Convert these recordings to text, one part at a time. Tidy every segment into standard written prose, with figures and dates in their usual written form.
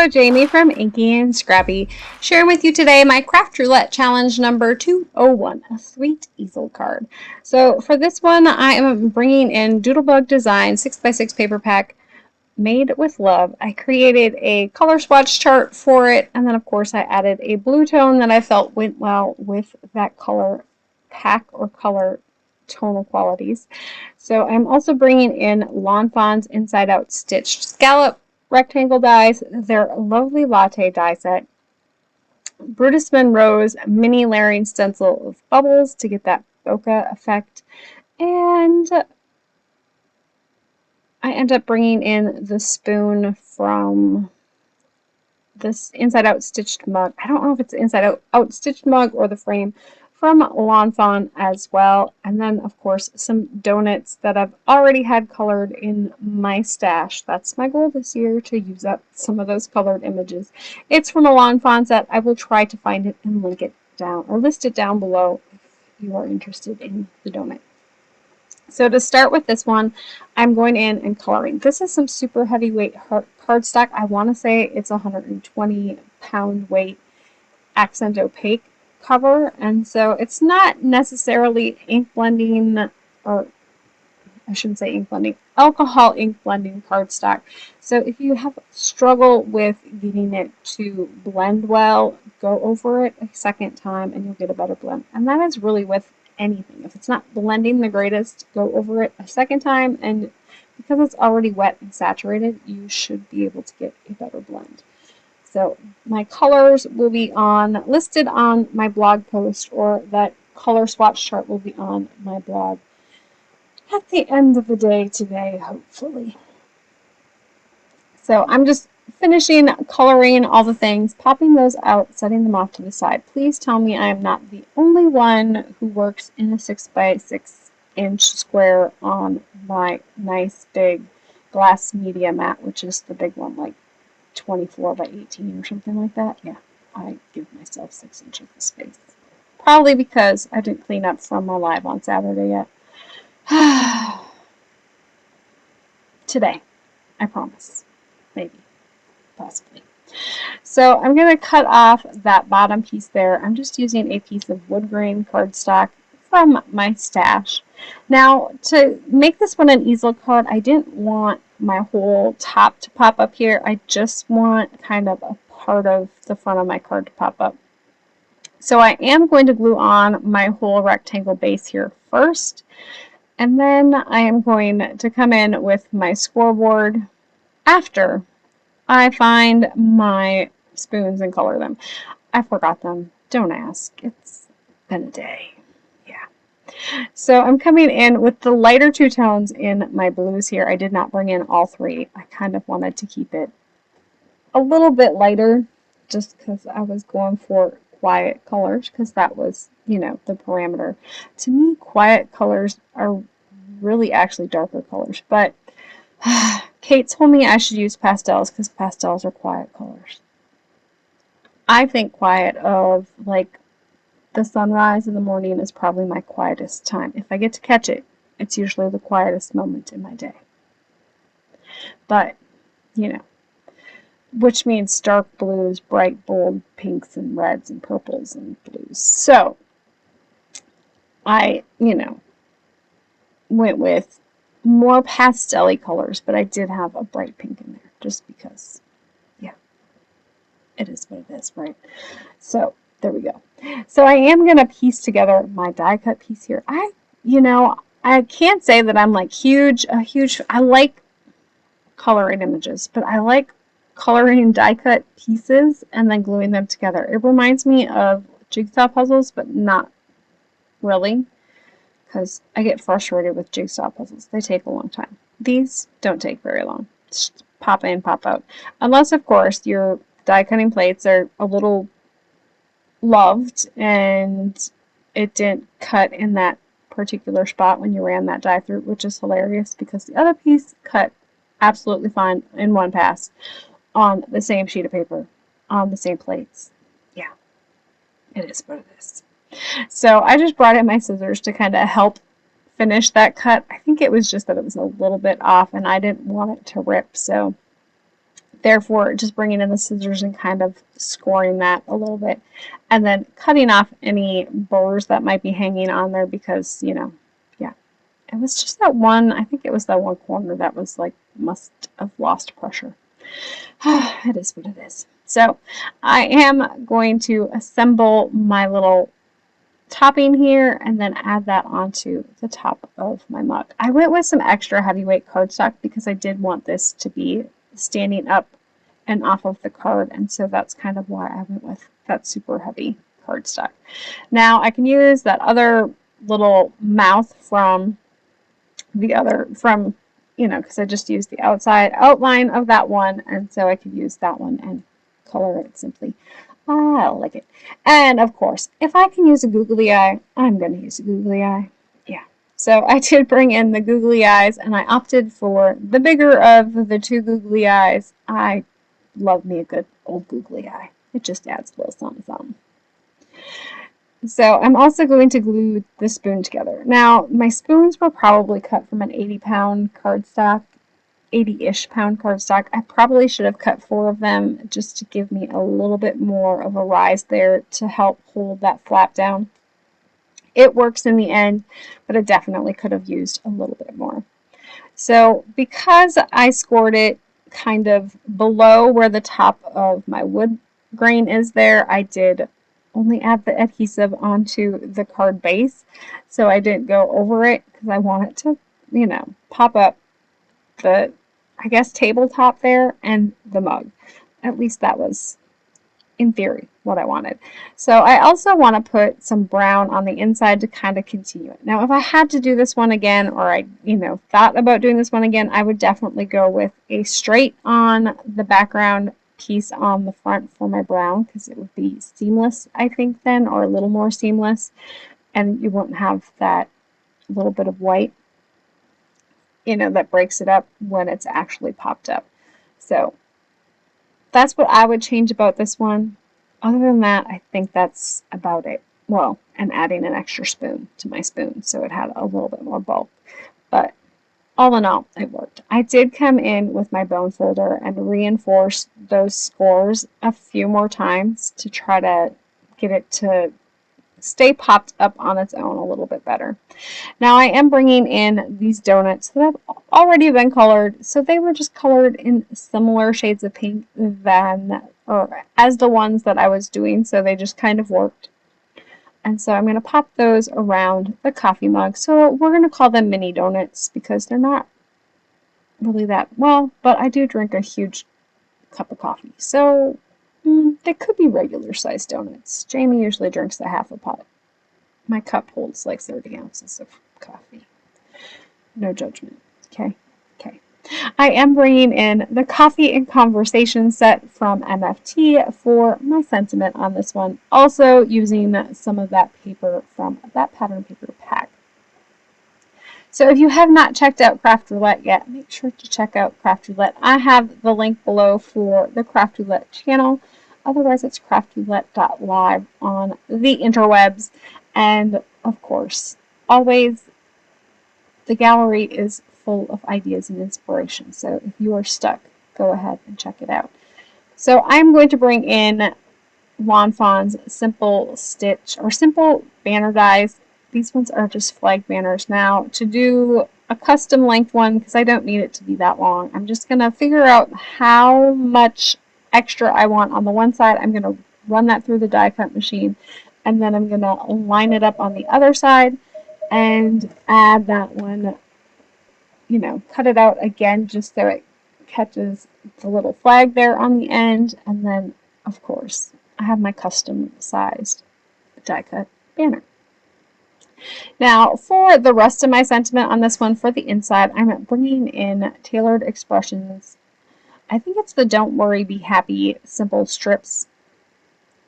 Hello, Jamie from Inky&Scrappy, sharing with you today my Craft Roulette challenge number 201, a sweet easel card. So for this one, I am bringing in Doodle Bug Design 6x6 paper pack made with love. I created a color swatch chart for it, and then of course I added a blue tone that I felt went well with that color pack or color tonal qualities. So I'm also bringing in Lawn Fawn's Inside Out Stitched Scallop rectangle dies, their lovely Latte die set, Brutus Monroe's mini layering stencil of bubbles to get that bokeh effect, and I end up bringing in the spoon from this Inside Out Stitched mug. I don't know if it's Inside Out Stitched mug or the frame from Lawn Fawn as well. And then, of course, some donuts that I've already had colored in my stash. That's my goal this year, to use up some of those colored images. It's from a Lawn Fawn set. I will try to find it and link it down, or list it down below if you are interested in the donut. So to start with this one, I'm going in and coloring. This is some super heavyweight cardstock. I want to say it's 120 pound weight accent opaque cover, and so it's not necessarily ink blending, or I shouldn't say ink blending, alcohol ink blending cardstock. So if you have struggle with getting it to blend well, go over it a second time and you'll get a better blend. And that is really with anything. If it's not blending the greatest, go over it a second time, and because it's already wet and saturated, you should be able to get a better blend. So my colors will be listed on my blog post, or that color swatch chart will be on my blog at the end of the day today, hopefully. So I'm just finishing coloring all the things, popping those out, setting them off to the side. Please tell me I am not the only one who works in a 6x6 inch square on my nice big glass media mat, which is the big one, like 24 by 18 or something like that. Yeah, I give myself 6 inches of space. Probably because I didn't clean up from my live on Saturday yet. Today, I promise. Maybe. Possibly. So I'm going to cut off that bottom piece there. I'm just using a piece of wood grain cardstock from my stash. Now, to make this one an easel card, I didn't want my whole top to pop up here. I just want kind of a part of the front of my card to pop up. So I am going to glue on my whole rectangle base here first, and then I am going to come in with my scoreboard after I find my spoons and color them. I forgot them. Don't ask. It's been a day. So I'm coming in with the lighter two tones in my blues here. I did not bring in all three. I kind of wanted to keep it a little bit lighter just because I was going for quiet colors, because that was, you know, the parameter. To me, quiet colors are really actually darker colors, but Kate told me I should use pastels because pastels are quiet colors. I think quiet of like the sunrise in the morning is probably my quietest time. If I get to catch it, it's usually the quietest moment in my day. But, you know, which means dark blues, bright, bold pinks and reds and purples and blues. So, I, you know, went with more pastel-y colors, but I did have a bright pink in there just because, yeah, it is what it is, right? So, there we go. So I am going to piece together my die cut piece here. I can't say that I'm like I like coloring images, but I like coloring die cut pieces and then gluing them together. It reminds me of jigsaw puzzles, but not really, because I get frustrated with jigsaw puzzles. They take a long time. These don't take very long. Just pop in, pop out. Unless, of course, your die cutting plates are a little loved and it didn't cut in that particular spot when you ran that die through, which is hilarious because the other piece cut absolutely fine in one pass on the same sheet of paper on the same plates. Yeah, it is what it is. So I just brought in my scissors to kind of help finish that cut. I think it was just that it was a little bit off and I didn't want it to rip, so therefore just bringing in the scissors and kind of scoring that a little bit, and then cutting off any burrs that might be hanging on there because, you know, yeah, it was just that one, I think it was that one corner that was like, must have lost pressure. It is what it is. So I am going to assemble my little topping here and then add that onto the top of my mug. I went with some extra heavyweight cardstock because I did want this to be standing up and off of the card, and so that's kind of why I went with that super heavy cardstock. Now I can use that other little mouth from the other, you know, because I just used the outside outline of that one, and so I could use that one and color it simply. I like it. And of course, if I can use a googly eye, I'm going to use a googly eye. Yeah. So I did bring in the googly eyes, and I opted for the bigger of the two googly eyes. I love me a good old googly eye. It just adds a little something, something. So I'm also going to glue the spoon together. Now, my spoons were probably cut from an 80-pound cardstock, 80-ish pound cardstock. I probably should have cut 4 of them just to give me a little bit more of a rise there to help hold that flap down. It works in the end, but I definitely could have used a little bit more. So because I scored it kind of below where the top of my wood grain is there, I did only add the adhesive onto the card base. So I didn't go over it because I want it to, you know, pop up the, I guess, tabletop there and the mug. At least that was, in theory, what I wanted. So I also want to put some brown on the inside to kind of continue it. Now, if I had to do this one again, or I, you know, thought about doing this one again, I would definitely go with a straight on the background piece on the front for my brown, because it would be seamless, I think, then, or a little more seamless, and you won't have that little bit of white, you know, that breaks it up when it's actually popped up. So that's what I would change about this one. Other than that, I think that's about it. Well, and adding an extra spoon to my spoon, so it had a little bit more bulk. But all in all, it worked. I did come in with my bone folder and reinforce those scores a few more times to try to get it to stay popped up on its own a little bit better. Now I am bringing in these donuts that have already been colored, so they were just colored in similar shades of pink as the ones that I was doing, so they just kind of worked. And so I'm going to pop those around the coffee mug. So we're going to call them mini donuts because they're not really that, well, but I do drink a huge cup of coffee. So they could be regular sized donuts. Jamie usually drinks a half a pot. My cup holds like 30 ounces of coffee. No judgment. Okay. Okay. I am bringing in the Coffee and Conversation set from MFT for my sentiment on this one. Also using some of that paper from that pattern paper pack. So if you have not checked out Craft Roulette yet, make sure to check out Craft Roulette. I have the link below for the Craft Roulette channel. Otherwise, it's craftroulette.live on the interwebs. And of course, always, the gallery is full of ideas and inspiration. So if you are stuck, go ahead and check it out. So I'm going to bring in Lawn Fawn's simple stitch or simple banner dies. These ones are just flag banners. Now, to do a custom length one, because I don't need it to be that long, I'm just going to figure out how much extra I want on the one side. I'm going to run that through the die cut machine, and then I'm going to line it up on the other side and add that one, you know, cut it out again just so it catches the little flag there on the end. And then, of course, I have my custom sized die cut banner. Now, for the rest of my sentiment on this one, for the inside, I'm bringing in Tailored Expressions. I think it's the Don't Worry, Be Happy simple strips,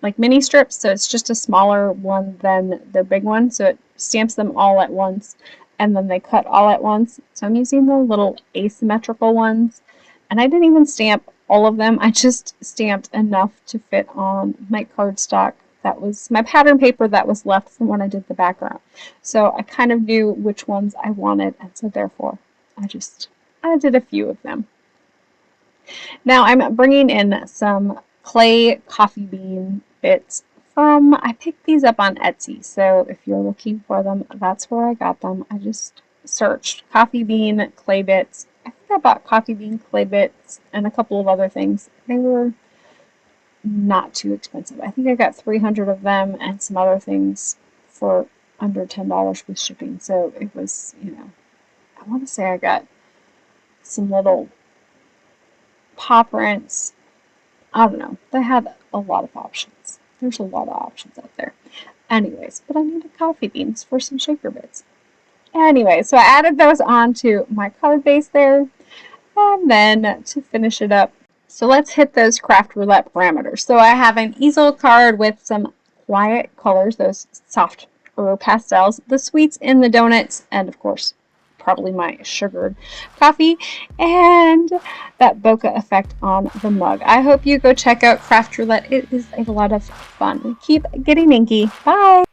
like mini strips, so it's just a smaller one than the big one, so it stamps them all at once, and then they cut all at once. So I'm using the little asymmetrical ones, and I didn't even stamp all of them. I just stamped enough to fit on my cardstock. That was my pattern paper that was left from when I did the background. So I kind of knew which ones I wanted, and so therefore I did a few of them. Now I'm bringing in some clay coffee bean bits from, I picked these up on Etsy, so if you're looking for them, that's where I got them. I just searched coffee bean clay bits. I think I bought coffee bean clay bits and a couple of other things. They were not too expensive. I think I got 300 of them and some other things for under $10 with shipping. So it was, you know, I want to say I got some little paw prints. I don't know. They had a lot of options. There's a lot of options out there. Anyways, but I needed coffee beans for some shaker bits. Anyway, so I added those onto my card base there. And then to finish it up, so let's hit those Craft Roulette parameters. So I have an easel card with some quiet colors, those soft pastels, the sweets in the donuts, and of course, probably my sugared coffee, and that bokeh effect on the mug. I hope you go check out Craft Roulette. It is a lot of fun. Keep getting inky. Bye!